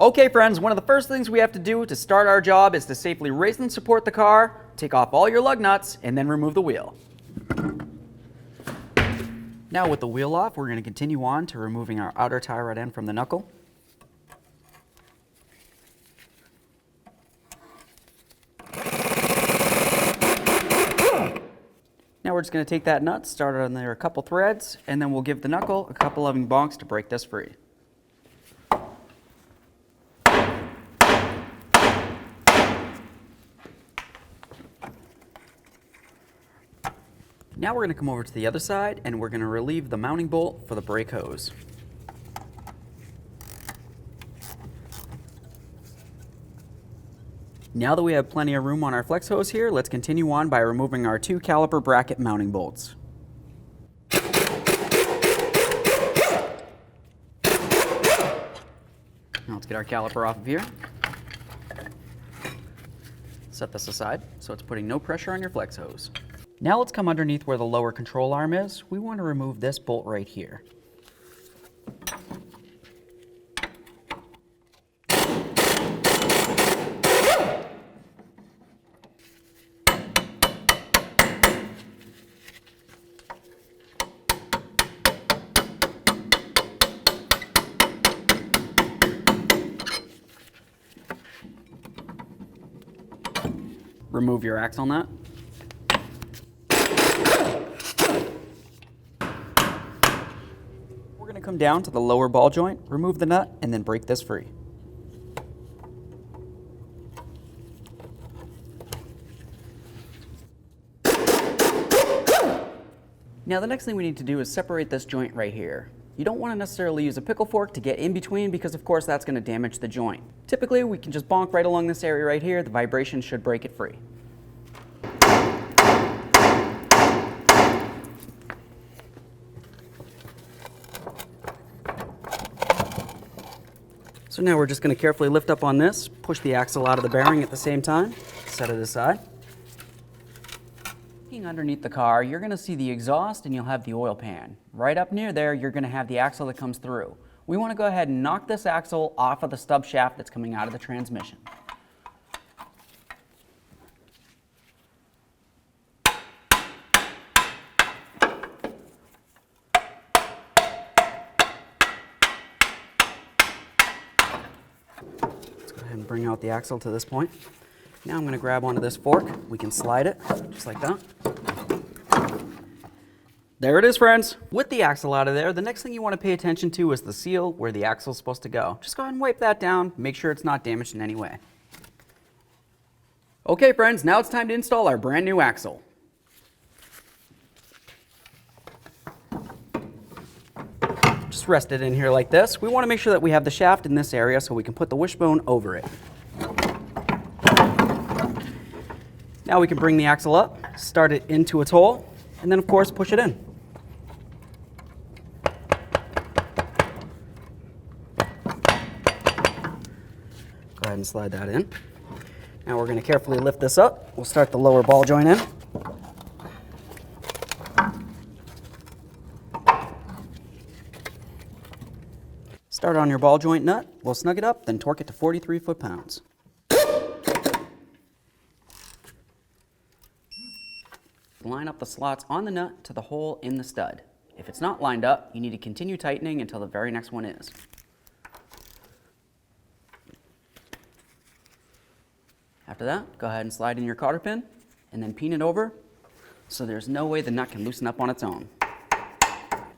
Okay friends, one of the first things we have to do to start our job is to safely raise and support the car, take off all your lug nuts, and then remove the wheel. Now with the wheel off, we're going to continue on to removing our outer tie rod end from the knuckle. Now we're just going to take that nut, start it on there a couple threads, and then we'll give the knuckle a couple loving bonks to break this free. Now we're going to come over to the other side and we're going to relieve the mounting bolt for the brake hose. Now that we have plenty of room on our flex hose here, let's continue on by removing our 2 caliper bracket mounting bolts. Now let's get our caliper off of here. Set this aside so it's putting no pressure on your flex hose. Now let's come underneath where the lower control arm is. We want to remove this bolt right here. Remove your axle nut. Come down to the lower ball joint, remove the nut, and then break this free. Now the next thing we need to do is separate this joint right here. You don't want to necessarily use a pickle fork to get in between because of course that's going to damage the joint. Typically we can just bonk right along this area right here, the vibration should break it free. So now we're just going to carefully lift up on this, push the axle out of the bearing at the same time, set it aside. Looking underneath the car, you're going to see the exhaust and you'll have the oil pan. Right up near there, you're going to have the axle that comes through. We want to go ahead and knock this axle off of the stub shaft that's coming out of the transmission. And bring out the axle to this point. Now I'm going to grab onto this fork. We can slide it just like that. There it is, friends. With the axle out of there, the next thing you want to pay attention to is the seal where the axle is supposed to go. Just go ahead and wipe that down. Make sure it's not damaged in any way. Okay, friends, now it's time to install our brand new axle. Just rest it in here like this. We want to make sure that we have the shaft in this area so we can put the wishbone over it. Now we can bring the axle up, start it into its hole, and then of course push it in. Go ahead and slide that in. Now we're going to carefully lift this up. We'll start the lower ball joint in. Start on your ball joint nut, we'll snug it up, then torque it to 43 foot-pounds. Line up the slots on the nut to the hole in the stud. If it's not lined up, you need to continue tightening until the very next one is. After that, go ahead and slide in your cotter pin, and then pin it over, so there's no way the nut can loosen up on its own.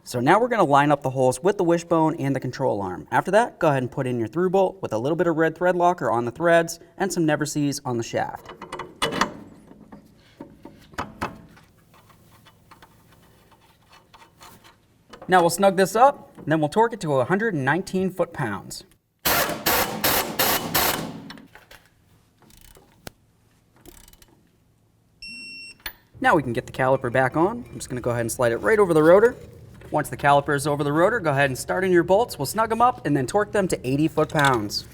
So now we're going to line up the holes with the wishbone and the control arm. After that, go ahead and put in your through bolt with a little bit of red thread locker on the threads and some never sees on the shaft. Now we'll snug this up, and then we'll torque it to 119 foot-pounds. Now we can get the caliper back on. I'm just going to go ahead and slide it right over the rotor. Once the caliper is over the rotor, go ahead and start in your bolts. We'll snug them up and then torque them to 80 foot-pounds.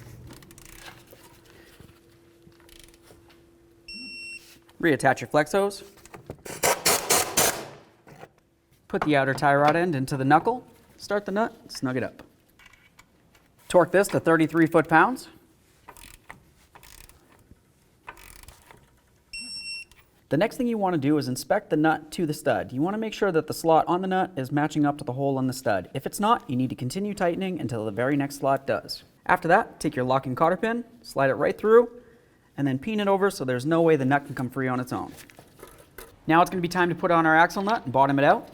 Reattach your flex hose. Put the outer tie rod end into the knuckle, start the nut, snug it up. Torque this to 33 foot-pounds. The next thing you want to do is inspect the nut to the stud. You want to make sure that the slot on the nut is matching up to the hole in the stud. If it's not, you need to continue tightening until the very next slot does. After that, take your locking cotter pin, slide it right through, and then peen it over so there's no way the nut can come free on its own. Now it's going to be time to put on our axle nut and bottom it out.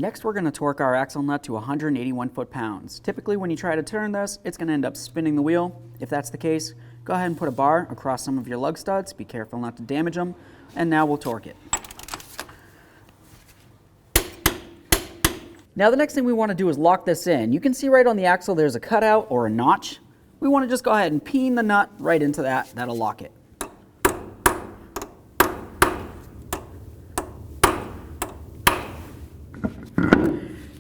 Next, we're going to torque our axle nut to 181 foot-pounds. Typically, when you try to turn this, it's going to end up spinning the wheel. If that's the case, go ahead and put a bar across some of your lug studs. Be careful not to damage them. And now we'll torque it. Now the next thing we want to do is lock this in. You can see right on the axle there's a cutout or a notch. We want to just go ahead and peen the nut right into that. That'll lock it.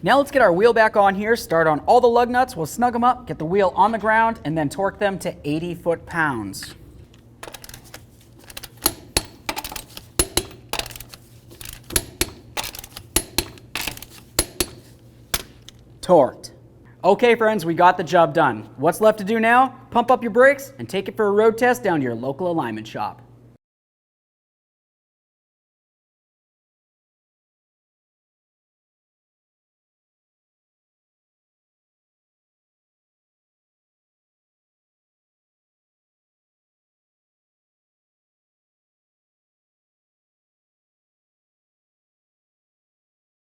Now let's get our wheel back on here, start on all the lug nuts, we'll snug them up, get the wheel on the ground, and then torque them to 80 foot-pounds. Torqued. Okay friends, we got the job done. What's left to do now? Pump up your brakes and take it for a road test down to your local alignment shop.